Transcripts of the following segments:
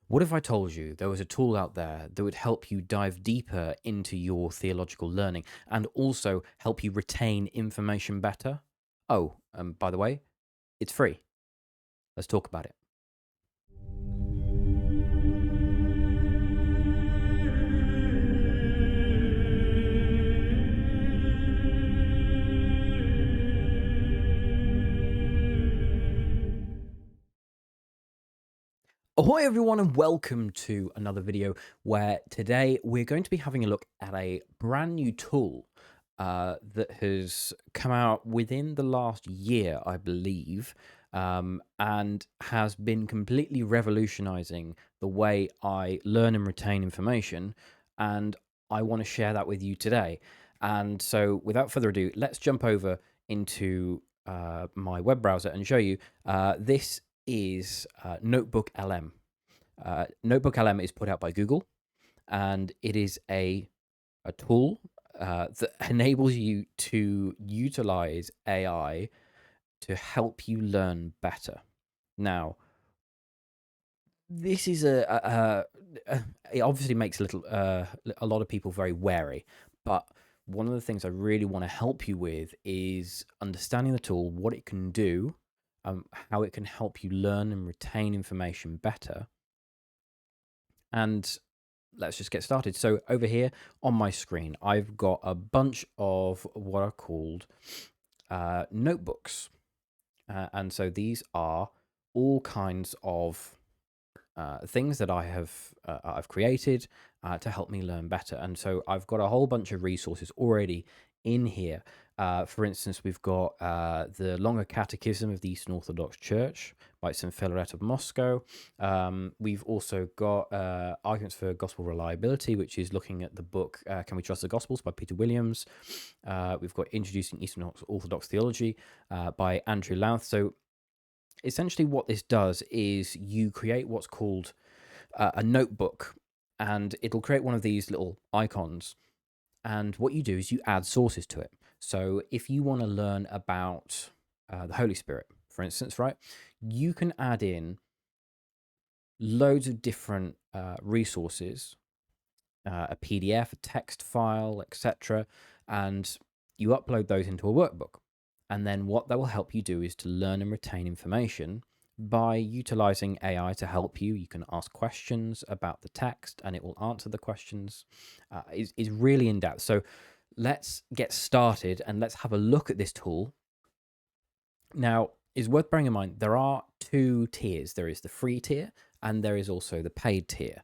What if I told you there was a tool out there that would help you dive deeper into your theological learning and also help you retain information better? Oh, by the way, it's free. Let's talk about it. Ahoy everyone and welcome to another video where today we're going to be having a look at a brand new tool that has come out within the last year, I believe, and has been completely revolutionizing the way I learn and retain information. And I want to share that with you today. And so without further ado, let's jump over into my web browser and show you this is NotebookLM. NotebookLM is put out by Google, and it is a tool that enables you to utilize AI to help you learn better. Now, this is it obviously makes a lot of people very wary, but one of the things I really want to help you with is understanding the tool, what it can do, how it can help you learn and retain information better. And let's just get started. So over here on my screen, I've got a bunch of what are called notebooks. And so these are all kinds of things that I've created to help me learn better. And so I've got a whole bunch of resources already in here. For instance, we've got the Longer Catechism of the Eastern Orthodox Church by St. Philaret of Moscow. We've also got Arguments for Gospel Reliability, which is looking at the book Can We Trust the Gospels by Peter Williams. We've got Introducing Eastern Orthodox Theology by Andrew Louth. So essentially what this does is you create what's called a notebook, and it'll create one of these little icons. And what you do is you add sources to it. So if you want to learn about the Holy Spirit, for instance, right, you can add in loads of different resources, a PDF, a text file, etc., and you upload those into a workbook. And then what that will help you do is to learn and retain information by utilizing AI to help you. You can ask questions about the text and it will answer the questions. Is really in depth. So let's get started and let's have a look at this tool. Now, it's worth bearing in mind there are two tiers. There is the free tier and there is also the paid tier.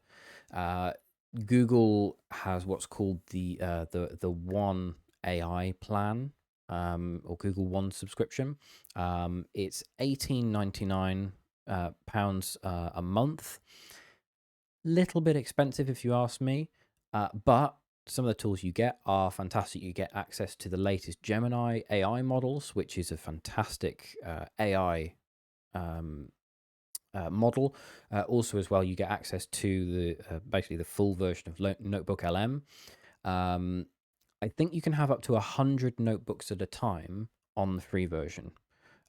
Google has what's called the One AI plan, or Google One subscription. It's £18.99 pounds a month. Little bit expensive if you ask me, but some of the tools you get are fantastic. You get access to the latest Gemini AI models, which is a fantastic AI model. Also, as well, you get access to the basically the full version of NotebookLM. I think you can have up to 100 notebooks at a time on the free version,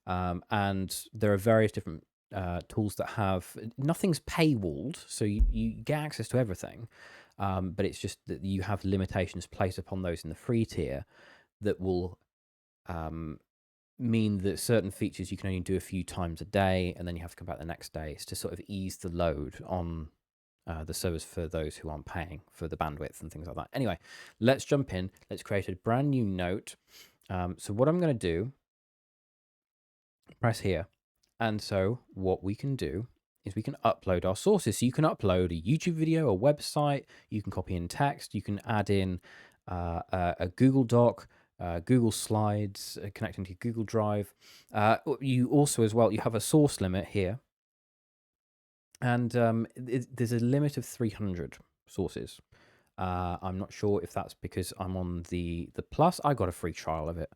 and there are various different tools that have nothing's paywalled, so you get access to everything. But it's just that you have limitations placed upon those in the free tier that will mean that certain features you can only do a few times a day, and then you have to come back the next day. It's to sort of ease the load on the service for those who aren't paying for the bandwidth and things like that. Anyway, let's jump in. Let's create a brand new note. So what I'm going to do, press here. And so what we can do is we can upload our sources. So you can upload a YouTube video, a website, you can copy in text, you can add in a Google Doc, Google Slides, connecting to Google Drive. You also, as well, you have a source limit here. And there's a limit of 300 sources. I'm not sure if that's because I'm on the Plus. I got a free trial of it.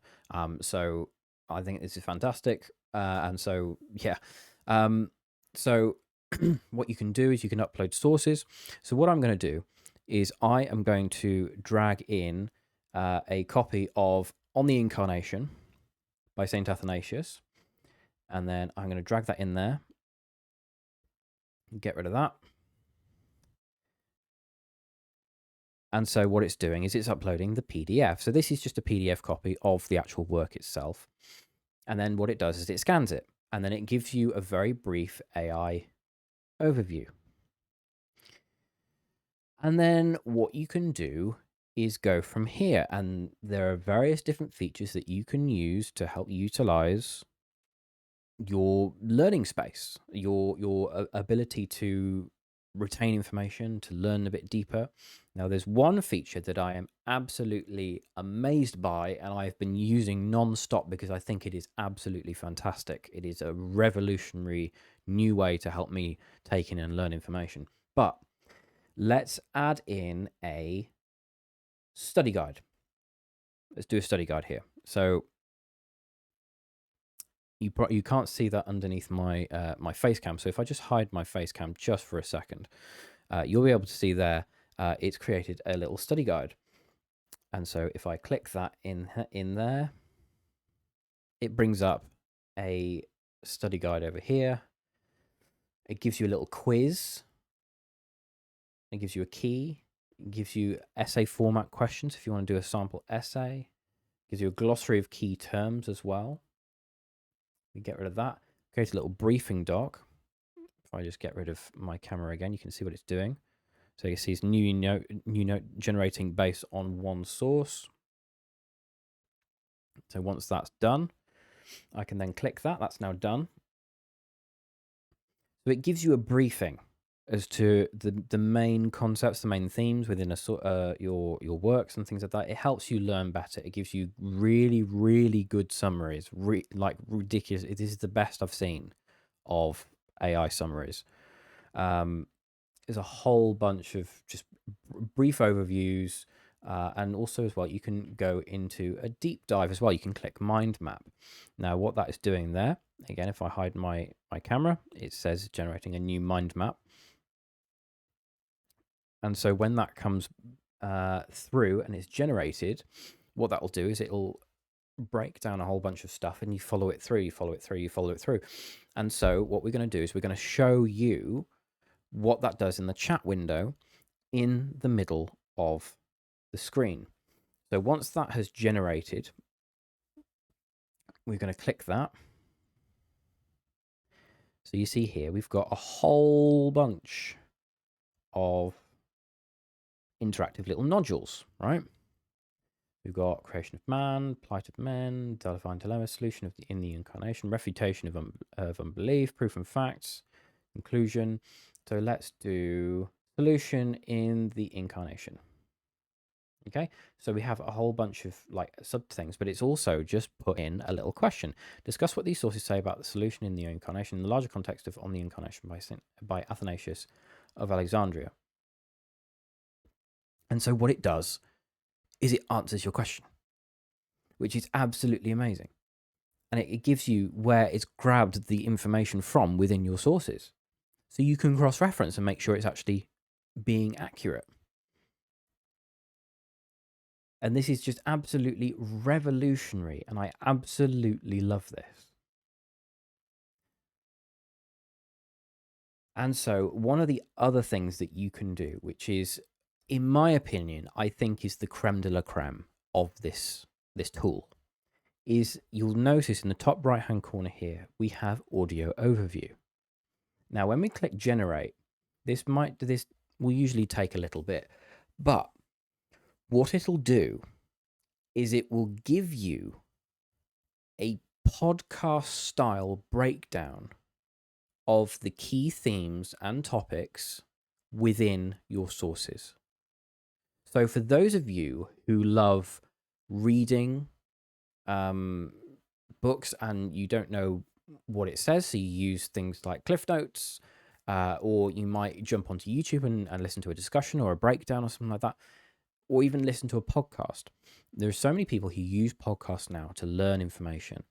So I think this is fantastic. And so, yeah. So what you can do is you can upload sources. So what I'm going to do is I am going to drag in a copy of On the Incarnation by St. Athanasius. And then I'm going to drag that in there. Get rid of that. And so what it's doing is it's uploading the PDF. So this is just a PDF copy of the actual work itself. And then what it does is it scans it, and then it gives you a very brief AI overview. And then what you can do is go from here, and there are various different features that you can use to help utilize your learning space, your ability to retain information, to learn a bit deeper. Now, there's one feature that I am absolutely amazed by, and I've been using non-stop because I think it is absolutely fantastic. It is a revolutionary new way to help me take in and learn information. But let's add in a study guide. Let's do a study guide here. So you can't see that underneath my my face cam. So if I just hide my face cam just for a second, you'll be able to see there it's created a little study guide. And so if I click that in there, it brings up a study guide over here. It gives you a little quiz. It gives you a key. It gives you essay format questions if you want to do a sample essay. It gives you a glossary of key terms as well. We get rid of that. Create a little briefing doc. If I just get rid of my camera again, you can see what it's doing. So you see it's new note generating based on one source. So once that's done, I can then click that. That's now done. So it gives you a briefing as to the main concepts, the main themes within your works and things like that. It helps you learn better. It gives you really, really good summaries, like ridiculous. This is the best I've seen of AI summaries. There's a whole bunch of just brief overviews, and also as well, you can go into a deep dive as well. You can click mind map. Now, what that is doing there, again, if I hide my camera, it says generating a new mind map. And so when that comes through and it's generated, what that will do is it'll break down a whole bunch of stuff, and you follow it through, you follow it through, you follow it through. And so what we're going to do is we're going to show you what that does in the chat window in the middle of the screen. So once that has generated, we're going to click that. So you see here, we've got a whole bunch of interactive little nodules, right? We've got creation of man, plight of men, divine dilemma, solution in the incarnation, refutation of unbelief, proof and facts, conclusion. So let's do solution in the incarnation. Okay, so we have a whole bunch of like sub things, but it's also just put in a little question. Discuss what these sources say about the solution in the incarnation in the larger context of On the Incarnation by Athanasius of Alexandria. And so what it does is it answers your question, which is absolutely amazing. And it gives you where it's grabbed the information from within your sources. So you can cross-reference and make sure it's actually being accurate. And this is just absolutely revolutionary, and I absolutely love this. And so one of the other things that you can do, which is, in my opinion, I think is the creme de la creme of this tool, is you'll notice in the top right-hand corner here, we have audio overview. Now, when we click generate, this will usually take a little bit, but what it'll do is it will give you a podcast style breakdown of the key themes and topics within your sources. So for those of you who love reading books and you don't know what it says, so you use things like Cliff Notes, or you might jump onto YouTube and listen to a discussion or a breakdown or something like that, or even listen to a podcast. There are so many people who use podcasts now to learn information,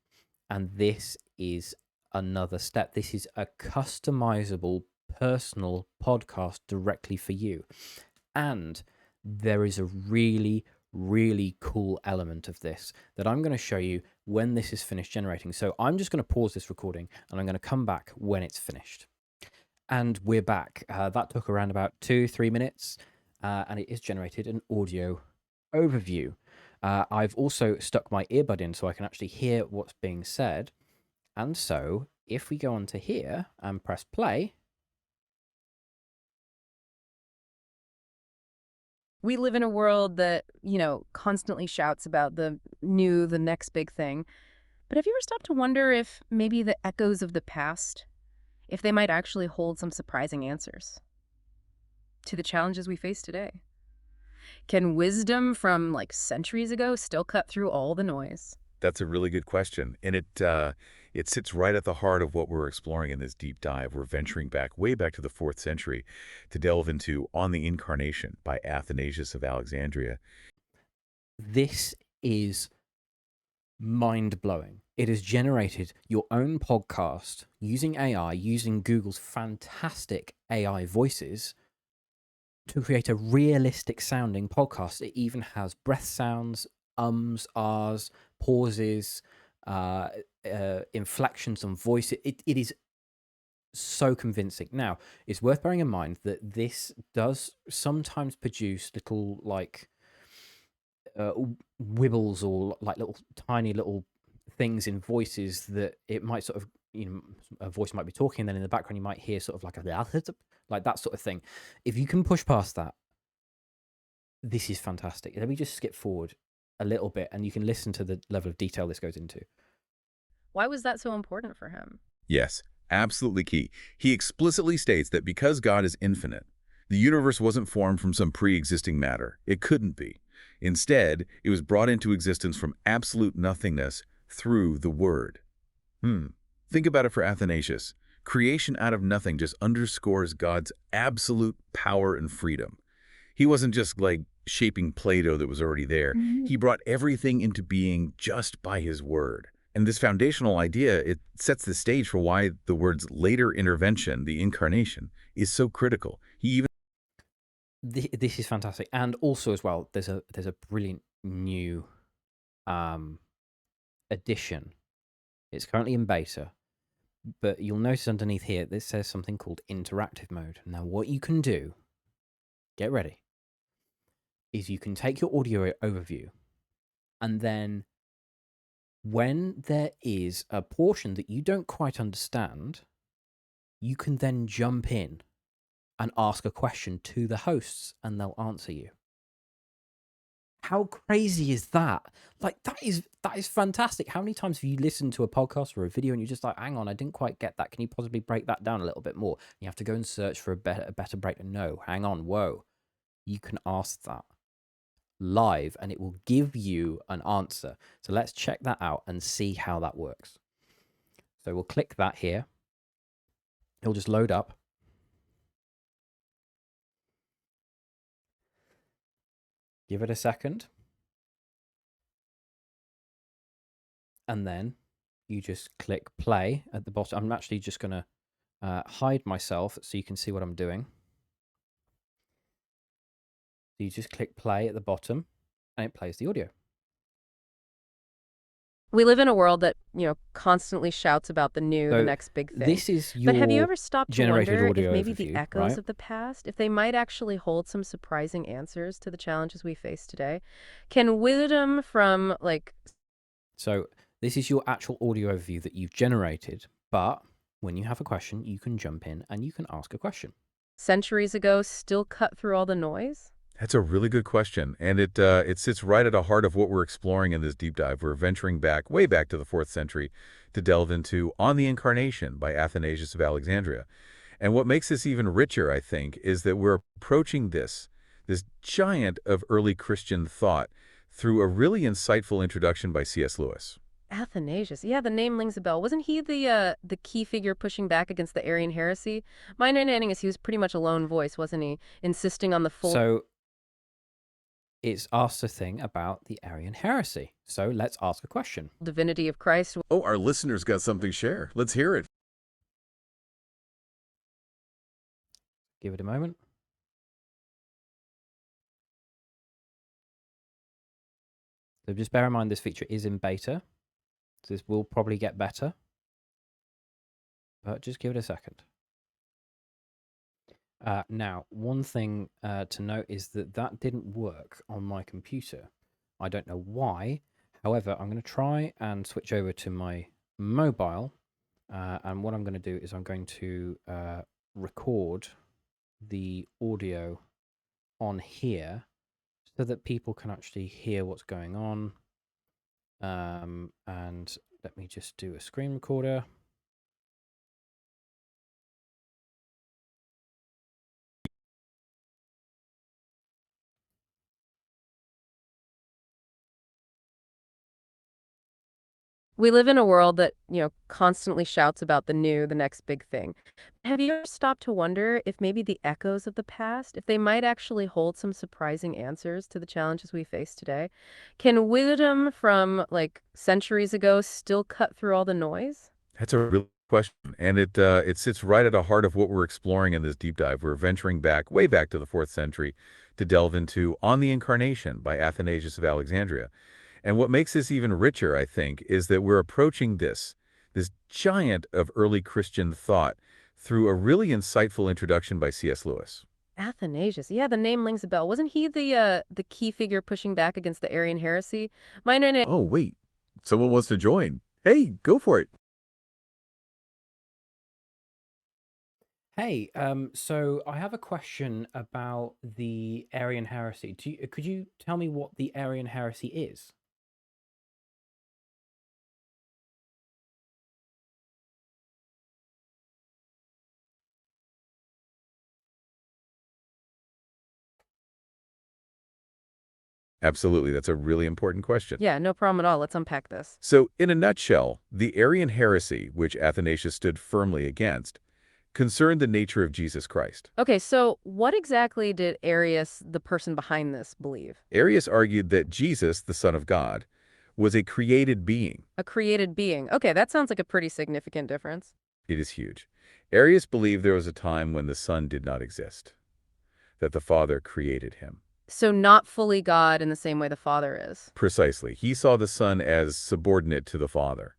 and this is another step. This is a customizable personal podcast directly for you. And there is a really, really cool element of this that I'm going to show you when this is finished generating. So I'm just going to pause this recording and I'm going to come back when it's finished. And we're back. That took around about 2-3 minutes. and it has generated an audio overview. I've also stuck my earbud in so I can actually hear what's being said. And so if we go on to here and press play. We live in a world that, constantly shouts about the new, the next big thing. But have you ever stopped to wonder if maybe the echoes of the past, if they might actually hold some surprising answers to the challenges we face today? Can wisdom from centuries ago still cut through all the noise? That's a really good question, and it sits right at the heart of what we're exploring in this deep dive. We're venturing back, way back to the 4th century, to delve into On the Incarnation by Athanasius of Alexandria. This is mind-blowing. It has generated your own podcast using AI, using Google's fantastic AI voices to create a realistic sounding podcast. It even has breath sounds, ums, ahs, pauses, inflections on voice. It is so convincing. Now, it's worth bearing in mind that this does sometimes produce little uh, wibbles or like little tiny little things in voices that it might sort of, a voice might be talking, and then in the background you might hear sort of like like that sort of thing. If you can push past that, this is fantastic. Let me just skip forward a little bit and you can listen to the level of detail this goes into. Why was that so important for him? Yes, absolutely key. He explicitly states that because God is infinite, the universe wasn't formed from some pre-existing matter. It couldn't be. Instead, it was brought into existence from absolute nothingness through the Word. Think about it for Athanasius. Creation out of nothing just underscores God's absolute power and freedom. He wasn't just like shaping Play-Doh that was already there. Mhm. He brought everything into being just by his word. And this foundational idea, it sets the stage for why the word's later intervention, the incarnation, is so critical. He even This is fantastic. And also as well, there's a brilliant new um addition. It's currently in beta, but you'll notice underneath here this says something called interactive mode. Now what you can do, get ready, is you can take your audio overview, and then when there is a portion that you don't quite understand, you can then jump in and ask a question to the hosts and they'll answer you. How crazy is that? Like that is fantastic. How many times have you listened to a podcast or a video and you're just like, hang on, I didn't quite get that. Can you possibly break that down a little bit more? You have to go and search for a better breakdown. No, hang on, whoa. You can ask that live and it will give you an answer. So let's check that out and see how that works. So we'll click that here. It'll just load up. Give it a second. And then you just click play at the bottom. I'm actually just going to hide myself so you can see what I'm doing. So you just click play at the bottom and it plays the audio. We live in a world that, constantly shouts about the new, the So next big thing. this is But have you your ever stopped to generated wonder if audio maybe the overview, echoes right? of the past, if they might actually hold some surprising answers to the challenges we face today? Can wisdom from So this is your actual audio overview that you've generated. But when you have a question, you can jump in and you can ask a question. centuries ago still cut through all the noise? That's a really good question, and it sits right at the heart of what we're exploring in this deep dive. We're venturing back, way back to the 4th century, to delve into On the Incarnation by Athanasius of Alexandria. And what makes this even richer, I think, is that we're approaching this giant of early Christian thought through a really insightful introduction by C.S. Lewis. Athanasius. Yeah, the name rings a bell. Wasn't he the key figure pushing back against the Arian heresy? My understanding is he was pretty much a lone voice, wasn't he? Insisting on the full So it's asked a thing about the Arian heresy. So let's ask a question. divinity of Christ. Oh, our listeners got something to share. Let's hear it. Give it a moment. So just bear in mind this feature is in beta. So this will probably get better. But just give it a second. Now, one thing to note is that that didn't work on my computer. I don't know why. However, I'm going to try and switch over to my mobile. And what I'm going to do is I'm going to record the audio on here so that people can actually hear what's going on. And let me just do a screen recorder. We live in a world that, constantly shouts about the new, the next big thing. Have you ever stopped to wonder if maybe the echoes of the past, if they might actually hold some surprising answers to the challenges we face today? Can wisdom from like centuries ago still cut through all the noise? That's a real question, and it sits right at the heart of what we're exploring in this deep dive. We're venturing back, way back to the 4th century, to delve into On the Incarnation by Athanasius of Alexandria. And what makes this even richer, I think, is that we're approaching this giant of early Christian thought through a really insightful introduction by C.S. Lewis. Athanasius. Yeah, the name rings a bell. Wasn't he the key figure pushing back against the Arian heresy? My name. Oh, wait, someone wants to join. Hey, go for it. Hey, so I have a question about the Arian heresy. Could you tell me what the Arian heresy is? Absolutely, that's a really important question. Yeah, no problem at all. Let's unpack this. So, in a nutshell, the Arian heresy, which Athanasius stood firmly against, concerned the nature of Jesus Christ. Okay, so what exactly did Arius, the person behind this, believe? Arius argued that Jesus, the Son of God, was a created being. A created being. Okay, that sounds like a pretty significant difference. It is huge. Arius believed there was a time when the Son did not exist, that the Father created him. So not fully God in the same way the Father is. Precisely. He saw the Son as subordinate to the Father,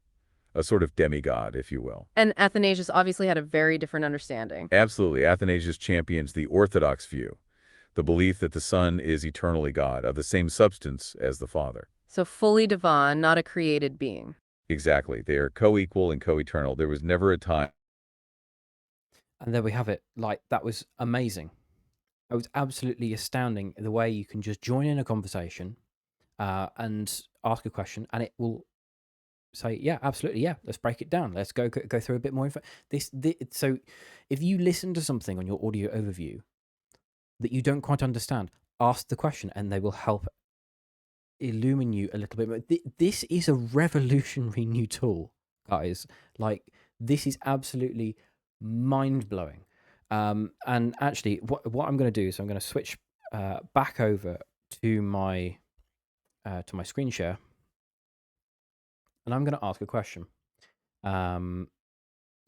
a sort of demigod, if you will. And Athanasius obviously had a very different understanding. Absolutely. Athanasius champions the orthodox view, the belief that the Son is eternally God, of the same substance as the Father. So fully divine, not a created being. Exactly. They are co-equal and co-eternal. There was never a time. And there we have it. Like, that was amazing. It was absolutely astounding the way you can just join in a conversation and ask a question, and it will say, "Yeah, absolutely, yeah. Let's break it down. Let's go through a bit more info." So, if you listen to something on your audio overview that you don't quite understand, ask the question, and they will help illumine you a little bit more. This is a revolutionary new tool, guys. Like, this is absolutely mind blowing. And actually, what I'm going to do is I'm going to switch back over to my screen share, and I'm going to ask a question. So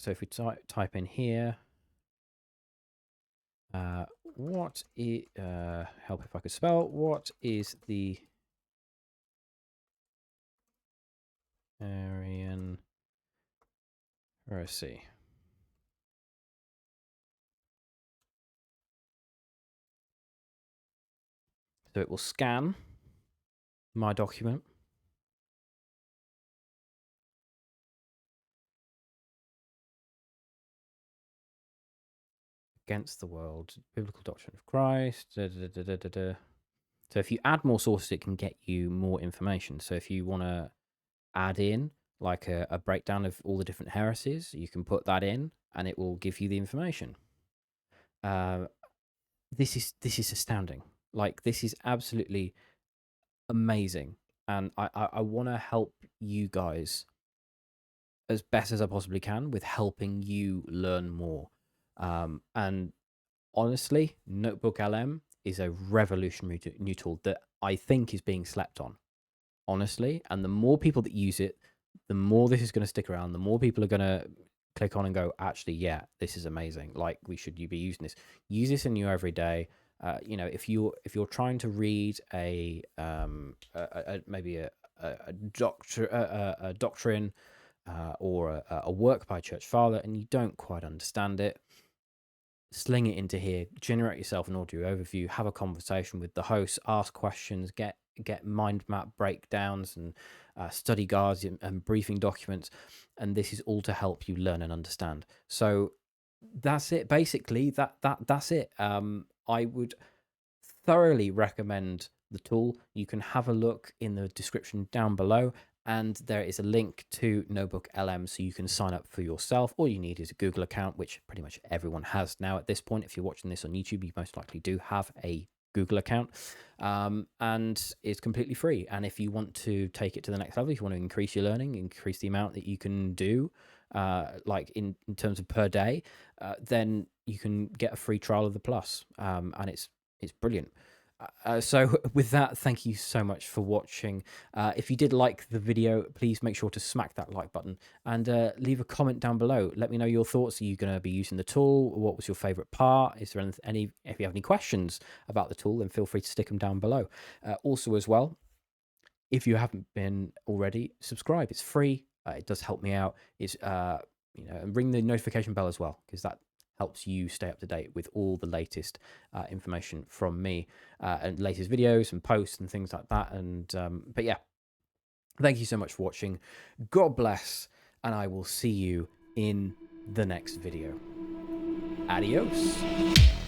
if we type in here, what is help if I could spell? What is the Arian heresy? So it will scan my document. Against the world, biblical doctrine of Christ. Da, da, da, da, da, da. So if you add more sources, it can get you more information. So if you want to add in like a breakdown of all the different heresies, you can put that in, and it will give you the information. This is astounding. Like, this is absolutely amazing, and I want to help you guys as best as I possibly can with helping you learn more. And honestly, NotebookLM is a revolutionary new tool that I think is being slept on, honestly. And the more people that use it, the more this is going to stick around, the more people are going to click on and go, actually, yeah, this is amazing. Like, you be using this. Use this in your everyday. If you're trying to read maybe a doctrine or a work by a church father and you don't quite understand it, sling it into here, generate yourself an audio overview, have a conversation with the host, ask questions, get mind map breakdowns and study guides and briefing documents, and this is all to help you learn and understand. So that's it. Basically, that's it. I would thoroughly recommend the tool. You can have a look in the description down below, and there is a link to NotebookLM so you can sign up for yourself. All you need is a Google account, which pretty much everyone has now at this point. If you're watching this on YouTube, you most likely do have a Google account, and it's completely free. And if you want to take it to the next level, if you want to increase your learning, increase the amount that you can do, like in terms of per day, then you can get a free trial of the Plus, and it's brilliant. So with that, thank you so much for watching. If you did like the video, please make sure to smack that like button and leave a comment down below. Let me know your thoughts. Are you going to be using the tool? What was your favorite part? Is there any, if you have any questions about the tool, then feel free to stick them down below. Also as well, if you haven't been already, subscribe. It's free. It does help me out. It's and ring the notification bell as well, because that helps you stay up to date with all the latest information from me, and latest videos and posts and things like that. And but yeah, thank you so much for watching. God bless, and I will see you in the next video. Adios.